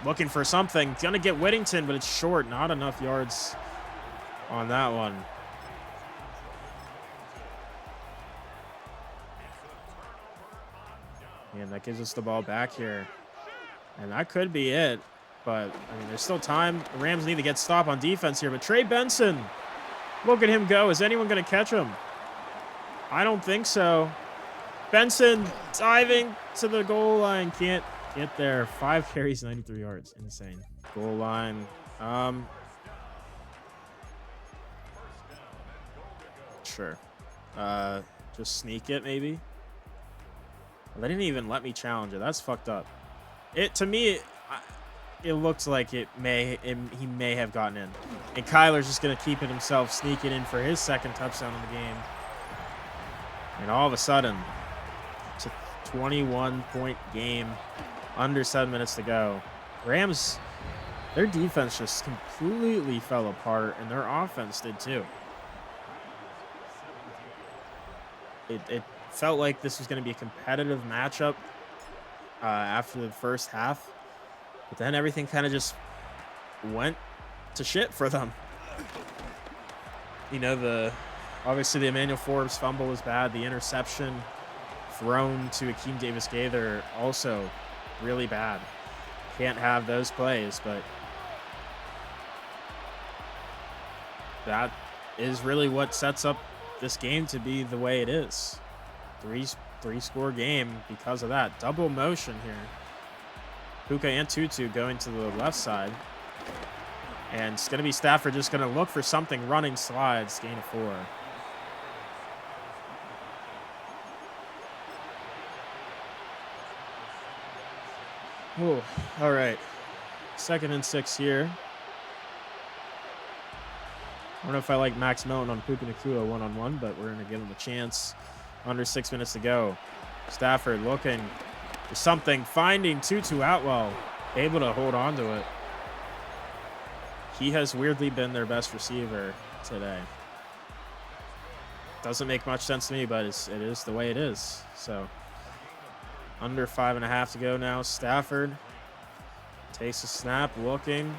A: Looking for something. Gonna get Whittington, but it's short. Not enough yards on that one. And that gives us the ball back here. And that could be it. But, I mean, there's still time. The Rams need to get stopped on defense here. But Trey Benson, look at him go. Is anyone going to catch him? I don't think so. Benson diving to the goal line. Can't get there. 5 carries, 93 yards. Insane. Goal line. Sure. Just sneak it, maybe. They didn't even let me challenge it. That's fucked up. To me, it looks like he may have gotten in. And Kyler's just going to keep it himself, sneak it in for his second touchdown in the game. And all of a sudden, it's a 21-point game, under 7 minutes to go. Rams, their defense just completely fell apart, and their offense did too. It felt like this was going to be a competitive matchup after the first half, but then everything kind of just went to shit for them. You know, obviously the Emmanuel Forbes fumble was bad. The interception thrown to Akeem Davis-Gaither also really bad. Can't have those plays, but that is really what sets up this game to be the way it is. Three-score game because of that. Double motion here. Puka and Tutu going to the left side. And it's going to be Stafford just going to look for something. Running slides. Gain of 4. Oh, all right. 2nd and 6 here. I don't know if I like Max Milton on Puka Nacua one-on-one, but we're going to give him a chance. Under 6 minutes to go. Stafford looking for something, finding Tutu Atwell, able to hold on to it. He has weirdly been their best receiver today. Doesn't make much sense to me, but it is the way it is. So, under 5.5 to go now. Stafford takes a snap, looking.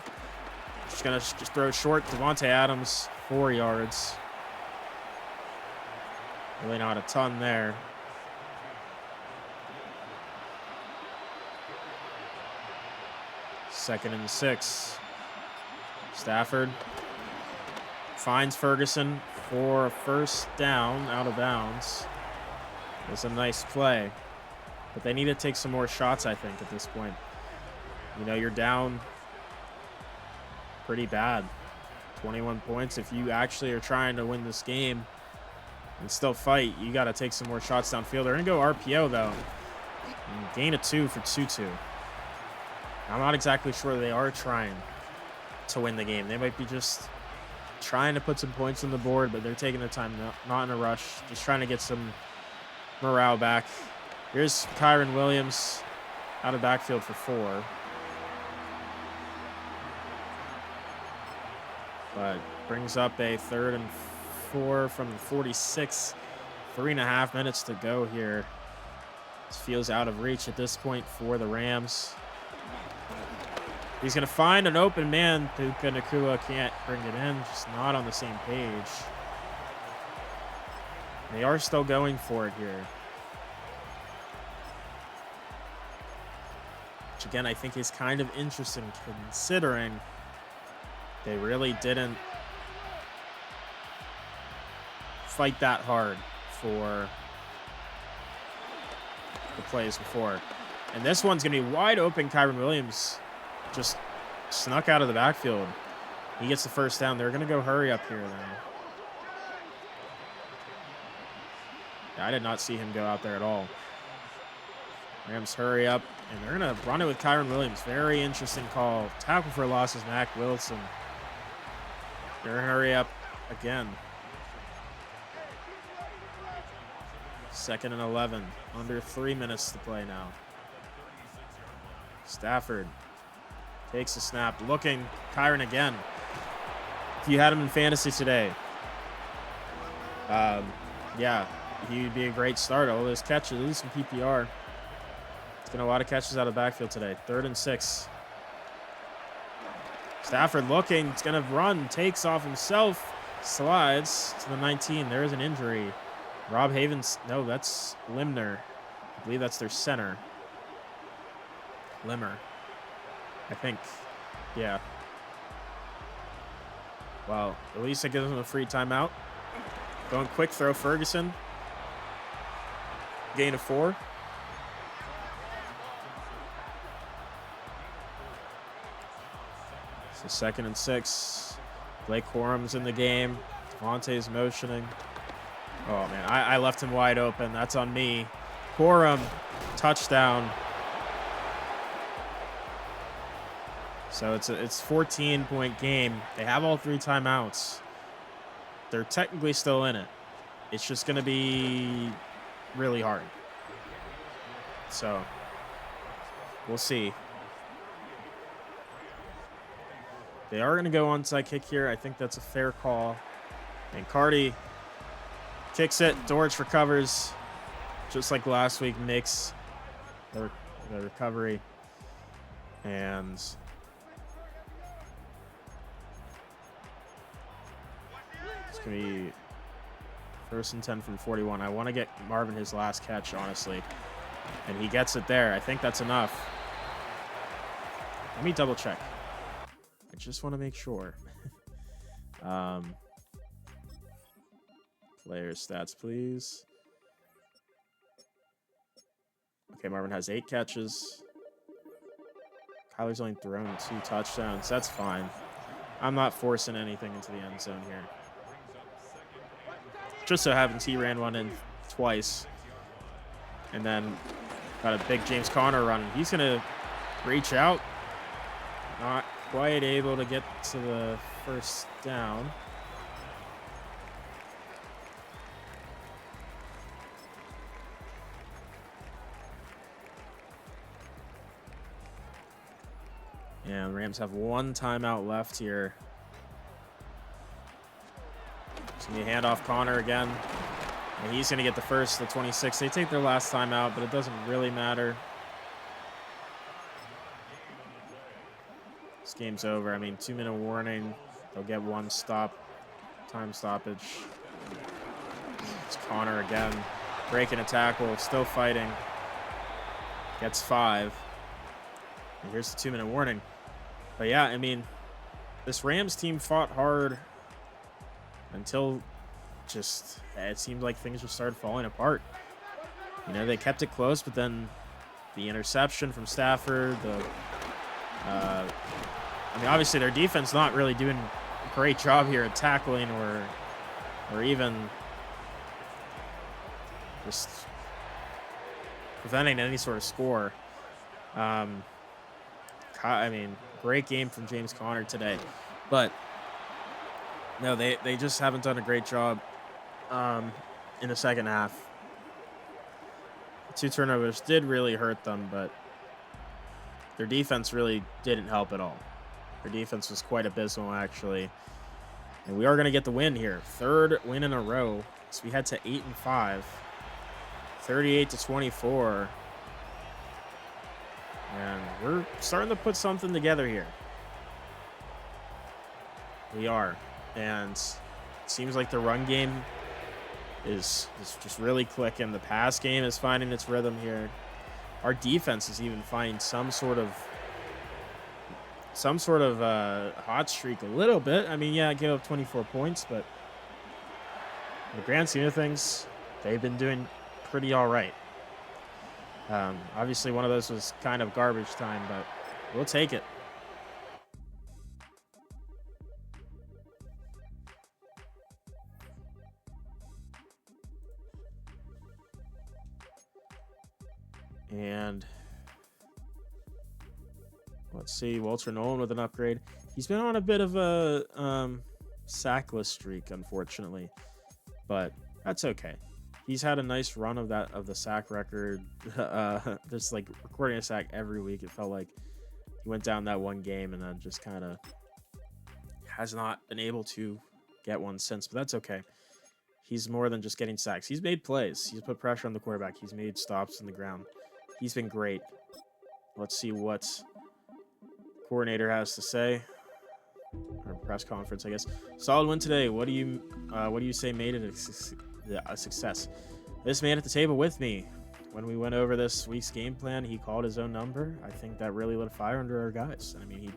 A: Just going to throw short. Devontae Adams, 4 yards. Really not a ton there. Second and 6. Stafford finds Ferguson for a first down out of bounds. It's a nice play. But they need to take some more shots, I think, at this point. You know, you're down pretty bad. 21 points. If you actually are trying to win this game and still fight, you got to take some more shots downfield. They're going to go RPO, though. And gain of 2 for Tutu. I'm not exactly sure they are trying to win the game. They might be just trying to put some points on the board, but they're taking their time, not in a rush, just trying to get some morale back. Here's Kyren Williams out of backfield for 4. But brings up a 3rd and 4 from the 46. 3.5 minutes to go here. This feels out of reach at this point for the Rams. He's going to find an open man. Puka Nacua can't bring it in. Just not on the same page. They are still going for it here. Which, again, I think is kind of interesting considering they really didn't fight that hard for the plays before. And this one's going to be wide open. Kyren Williams just snuck out of the backfield. He gets the first down. They're going to go hurry up here, then. Yeah, I did not see him go out there at all. Rams hurry up, and they're going to run it with Kyren Williams. Very interesting call. Tackle for loss is Mac Wilson. They're going to hurry up again. 2nd and 11. Under 3 minutes to play now. Stafford takes a snap. Looking. Kyren again. If you had him in fantasy today, yeah, he would be a great start. All those catches, at least in PPR. It's been a lot of catches out of the backfield today. 3rd and 6. Stafford looking. It's going to run. Takes off himself. Slides to the 19. There is an injury. Rob Havens. No, that's Limner. I believe that's their center. Limmer. I think. Yeah. Well, at least it gives him a free timeout. Going quick throw, Ferguson. Gain of 4. So 2nd and 6. Blake Corum's in the game. Devontae's motioning. Oh, man. I left him wide open. That's on me. Corum, touchdown. So it's 14-point game. They have all 3 timeouts. They're technically still in it. It's just going to be really hard. So we'll see. They are going to go onside kick here. I think that's a fair call. And Cardi kicks it. Dortch recovers. Just like last week, makes the recovery. And it's going to be 1st and 10 from 41. I want to get Marvin his last catch, honestly. And he gets it there. I think that's enough. Let me double check. I just want to make sure. Player stats, please. Okay, Marvin has 8 catches. Kyler's only thrown 2 touchdowns. That's fine. I'm not forcing anything into the end zone here. Just so happens he ran one in twice. And then got a big James Conner run. He's going to reach out. Not quite able to get to the 1st down. And Rams have 1 timeout left here. It's going to be a handoff Connor again. And he's going to get the first, the 26. They take their last timeout, but it doesn't really matter. This game's over. I mean, 2-minute warning. They'll get 1 stop. Time stoppage. It's Connor again. Breaking a tackle. Still fighting. Gets 5. And here's the 2-minute warning. But yeah, I mean, this Rams team fought hard until just it seemed like things just started falling apart. You know, they kept it close, but then the interception from Stafford, I mean, obviously their defense not really doing a great job here at tackling or even just preventing any sort of score. I mean, great game from James Conner today, but no, they just haven't done a great job in the second half. 2 turnovers did really hurt them, but their defense really didn't help at all. Their defense was quite abysmal, actually. And we are going to get the win here. 3rd win in a row. So we head to 8-5. 38-24. And we're starting to put something together here. We are. And it seems like the run game is just really clicking. The pass game is finding its rhythm here. Our defense is even finding some sort of hot streak a little bit. I mean, yeah, I gave up 24 points, but in the grand scheme of things, they've been doing pretty all right. Obviously, one of those was kind of garbage time, but we'll take it. And let's see, Walter Nolan with an upgrade. He's been on a bit of a sackless streak, unfortunately, but that's okay. He's had a nice run of the sack record. Just like recording a sack every week. It felt like he went down that one game and then just kind of has not been able to get one since, but that's okay. He's more than just getting sacks. He's made plays. He's put pressure on the quarterback. He's made stops on the ground. He's been great. Let's see what coordinator has to say. Or press conference, I guess. Solid win today. What do you say made it a success? This man at the table with me. When we went over this week's game plan, he called his own number. I think that really lit a fire under our guys. I mean, he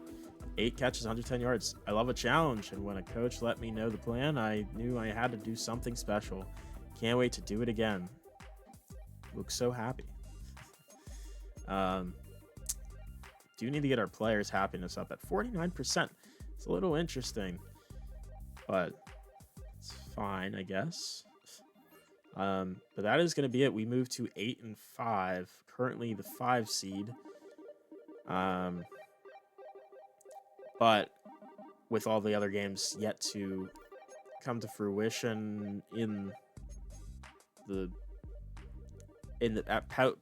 A: 8 catches, 110 yards. I love a challenge, and when a coach let me know the plan, I knew I had to do something special. Can't wait to do it again. Looks so happy. Do need to get our players' happiness up at 49%. It's a little interesting, but it's fine, I guess. But that is going to be it. We move to 8 and 5, currently the 5 seed. But with all the other games yet to come to fruition in the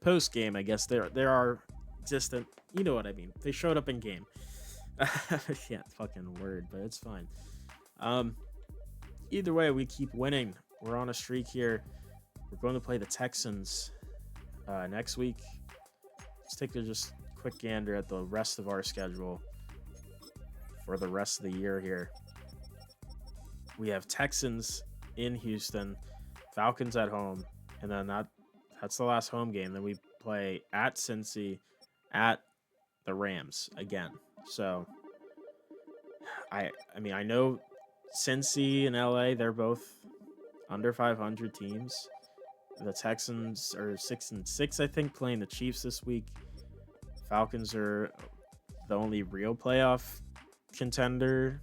A: post game, I guess there are distant. You know what I mean? They showed up in game. I can't fucking word, but it's fine. Either way, we keep winning. We're on a streak here. We're going to play the Texans next week. Let's take a just quick gander at the rest of our schedule for the rest of the year here. We have Texans in Houston, Falcons at home, and then that's the last home game. Then we play at Cincy, at the Rams again. So I mean, I know Cincy and LA, they're both under 500 teams. The Texans are 6-6, I think, playing the Chiefs this week. Falcons are the only real playoff contender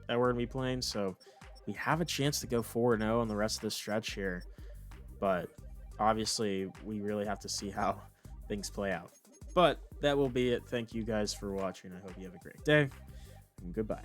A: that we're going to be playing. So we have a chance to go 4-0 on the rest of the stretch here. But obviously, we really have to see how things play out. But that will be it. Thank you guys for watching. I hope you have a great day. And goodbye.